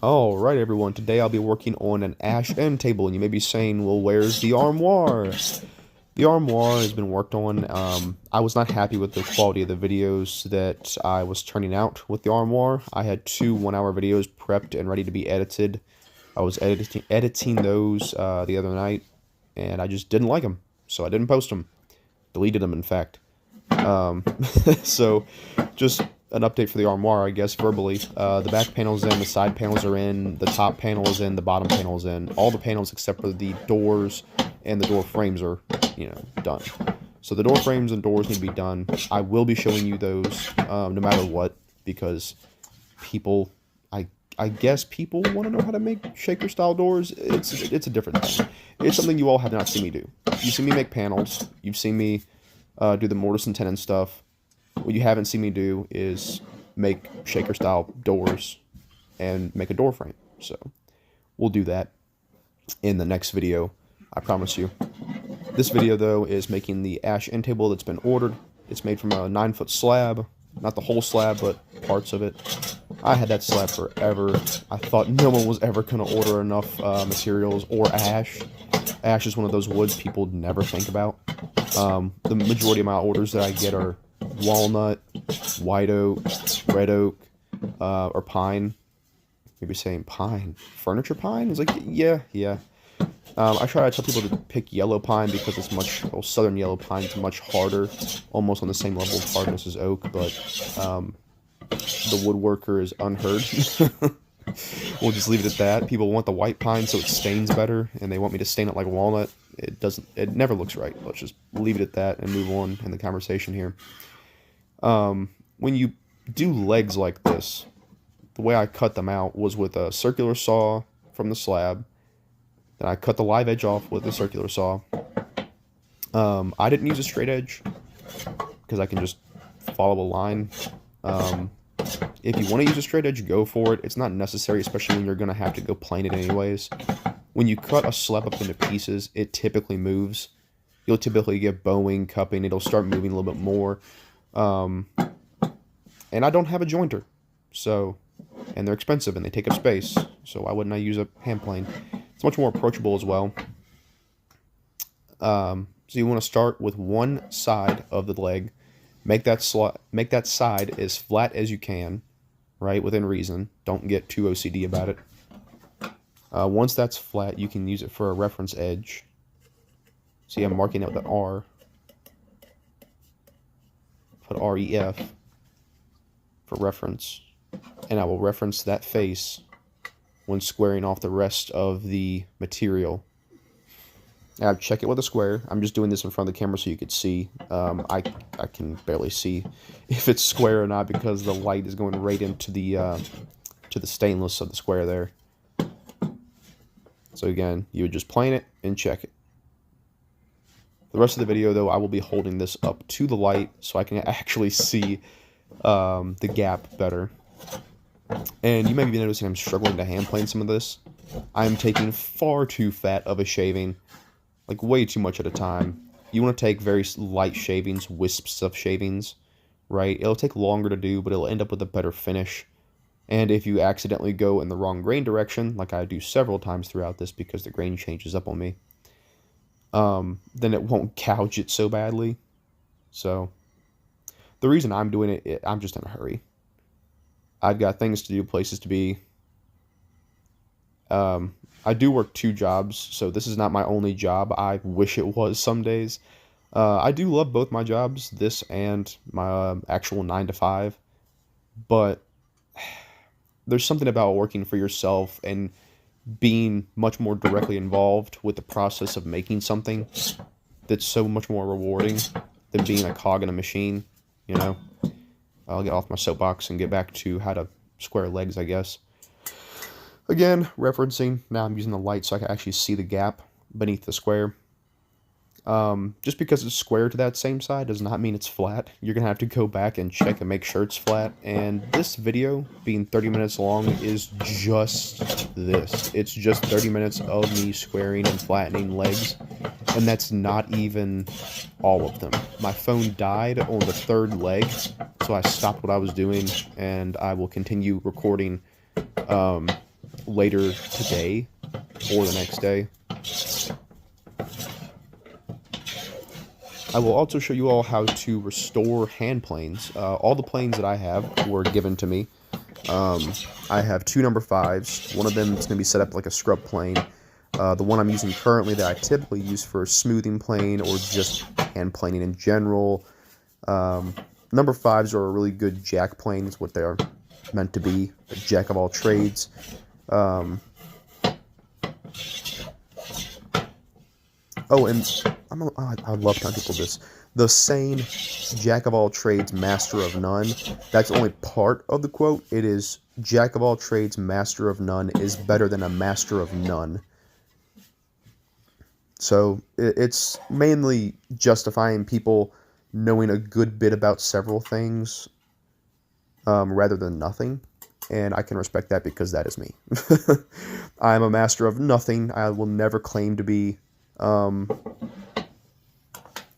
Alright everyone, today I'll be working on an ash end table, and you may be saying, well, where's the armoire? The armoire has been worked on. I was not happy with the quality of the videos that I was turning out with the armoire. I had two 1-hour videos prepped and ready to be edited. I was editing those the other night, and I just didn't like them, so I didn't post them. Deleted them, in fact. So, just an update for the armoire, I guess, verbally. The back panel's in, the side panels are in, the top panel is in, the bottom panel is in. All the panels except for the doors and the door frames are, done. So the door frames and doors need to be done. I will be showing you those, no matter what, because people, I guess people want to know how to make shaker-style doors. It's a different thing. It's something you all have not seen me do. You've seen me make panels. You've seen me do the mortise and tenon stuff. What you haven't seen me do is make shaker-style doors and make a door frame. So we'll do that in the next video, I promise you. This video, though, is making the ash end table that's been ordered. It's made from a 9-foot slab. Not the whole slab, but parts of it. I had that slab forever. I thought no one was ever going to order enough materials or ash. Ash is one of those woods people never think about. The majority of my orders that I get are walnut, white oak, red oak, or pine. Maybe saying pine. Furniture pine? It's like, yeah. I try to tell people to pick yellow pine because it's southern yellow pine is much harder, almost on the same level of hardness as oak, but the woodworker is unheard. We'll just leave it at that. People want the white pine so it stains better, and they want me to stain it like walnut. It never looks right. Let's just leave it at that and move on in the conversation here. When you do legs like this, the way I cut them out was with a circular saw from the slab. Then I cut the live edge off with a circular saw. I didn't use a straight edge because I can just follow a line. If you want to use a straight edge, go for it. It's not necessary, especially when you're going to have to go plane it anyways. When you cut a slab up into pieces, it typically moves. You'll typically get bowing, cupping. It'll start moving a little bit more. And I don't have a jointer. And they're expensive and they take up space. So why wouldn't I use a hand plane? It's much more approachable as well. So you want to start with one side of the leg. Make that side as flat as you can, right, within reason. Don't get too OCD about it. Once that's flat, you can use it for a reference edge. See, I'm marking out the R. Put REF for reference. And I will reference that face when squaring off the rest of the material. Now, check it with a square. I'm just doing this in front of the camera so you could see. I can barely see if it's square or not because the light is going right into the stainless of the square there. So again, you would just plane it and check it. The rest of the video, though, I will be holding this up to the light so I can actually see the gap better. And you may be noticing I'm struggling to hand plane some of this. I'm taking far too fat of a shaving, like way too much at a time. You want to take very light shavings, wisps of shavings, right? It'll take longer to do, but it'll end up with a better finish. And if you accidentally go in the wrong grain direction, like I do several times throughout this because the grain changes up on me, then it won't gouge it so badly. So the reason I'm doing it, I'm just in a hurry. I've got things to do, places to be. I do work 2 jobs, so this is not my only job. I wish it was some days. I do love both my jobs, this and my actual 9-to-5, but there's something about working for yourself and being much more directly involved with the process of making something that's so much more rewarding than being a cog in a machine, you know? I'll get off my soapbox and get back to how to square legs, I guess. Again, referencing, now I'm using the light so I can actually see the gap beneath the square. Just because it's square to that same side does not mean it's flat. You're going to have to go back and check and make sure it's flat. And this video, being 30 minutes long, is just this. It's just 30 minutes of me squaring and flattening legs. And that's not even all of them. My phone died on the 3rd leg, so I stopped what I was doing, and I will continue recording later today or the next day. I will also show you all how to restore hand planes. All the planes that I have were given to me. I have 2 number 5s. One of them is going to be set up like a scrub plane. The one I'm using currently that I typically use for smoothing plane or just hand planing in general. Number 5s are a really good jack plane, is what they are meant to be, a jack of all trades. Oh, and I love telling people this. The saying, jack of all trades, master of none, that's only part of the quote. It is, jack of all trades, master of none is better than a master of none. So it's mainly justifying people knowing a good bit about several things rather than nothing. And I can respect that because that is me. I'm a master of nothing. I will never claim to be.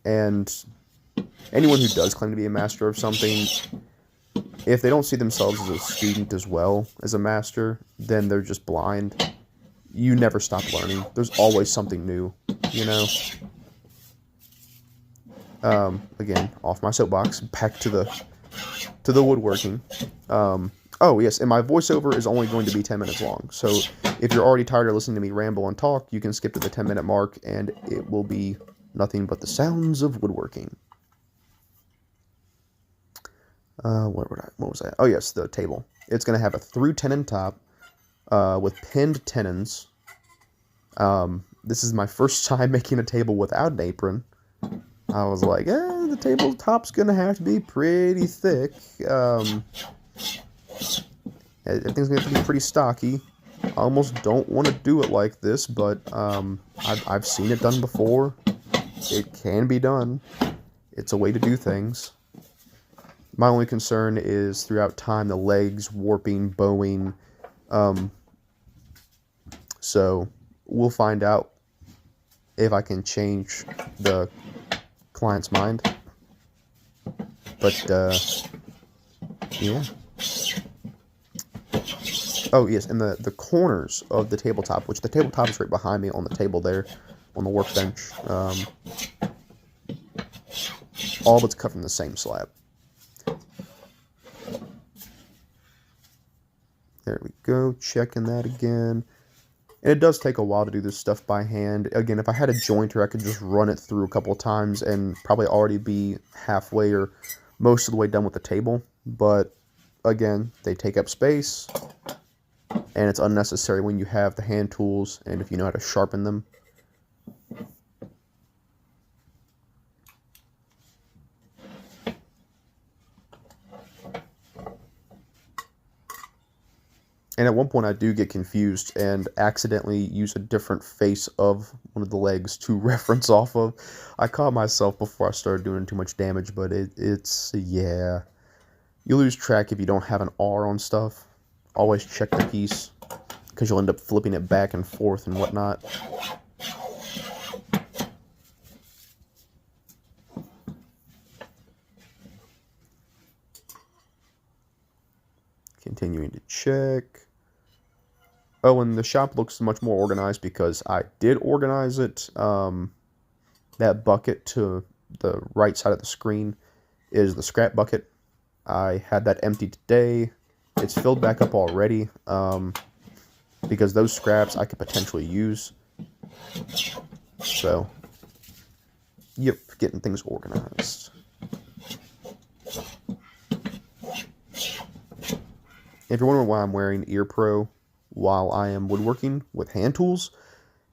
And anyone who does claim to be a master of something, if they don't see themselves as a student as well as a master, then they're just blind. You never stop learning. There's always something new, you know? Again, off my soapbox, back to the woodworking. Oh, yes, and my voiceover is only going to be 10 minutes long. So if you're already tired of listening to me ramble and talk, you can skip to the 10-minute mark, and it will be nothing but the sounds of woodworking. What was that? Oh, yes, the table. It's going to have a through tenon top with pinned tenons. This is my first time making a table without an apron. I was like, the tabletop's going to have to be pretty thick. Everything's going to be pretty stocky. I almost don't want to do it like this, but I've seen it done before. It can be done. It's a way to do things. My only concern is throughout time the legs warping, bowing. So we'll find out if I can change the client's mind. But yeah. Oh, yes, and the corners of the tabletop, which the tabletop is right behind me on the table there, on the workbench. All of it's cut from the same slab. There we go, checking that again. And it does take a while to do this stuff by hand. Again, if I had a jointer, I could just run it through a couple of times and probably already be halfway or most of the way done with the table. But again, they take up space, and it's unnecessary when you have the hand tools and if you know how to sharpen them. And at one point I do get confused and accidentally use a different face of one of the legs to reference off of. I caught myself before I started doing too much damage, but it's, yeah. You lose track if you don't have an R on stuff. Always check the piece, because you'll end up flipping it back and forth and whatnot. Continuing to check. Oh, and the shop looks much more organized because I did organize it. That bucket to the right side of the screen is the scrap bucket. I had that empty today. It's filled back up already because those scraps I could potentially use. So, yep, getting things organized. If you're wondering why I'm wearing Ear Pro while I am woodworking with hand tools,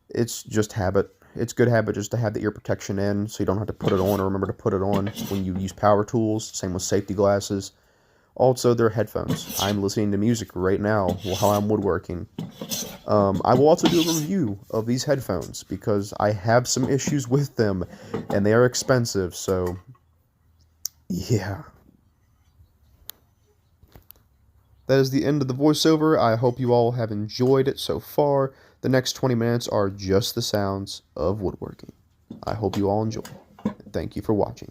it's just habit. It's good habit just to have the ear protection in so you don't have to put it on or remember to put it on when you use power tools. Same with safety glasses. Also, they're headphones. I'm listening to music right now while I'm woodworking. I will also do a review of these headphones because I have some issues with them and they are expensive, so yeah. That is the end of the voiceover. I hope you all have enjoyed it so far. The next 20 minutes are just the sounds of woodworking. I hope you all enjoy. Thank you for watching.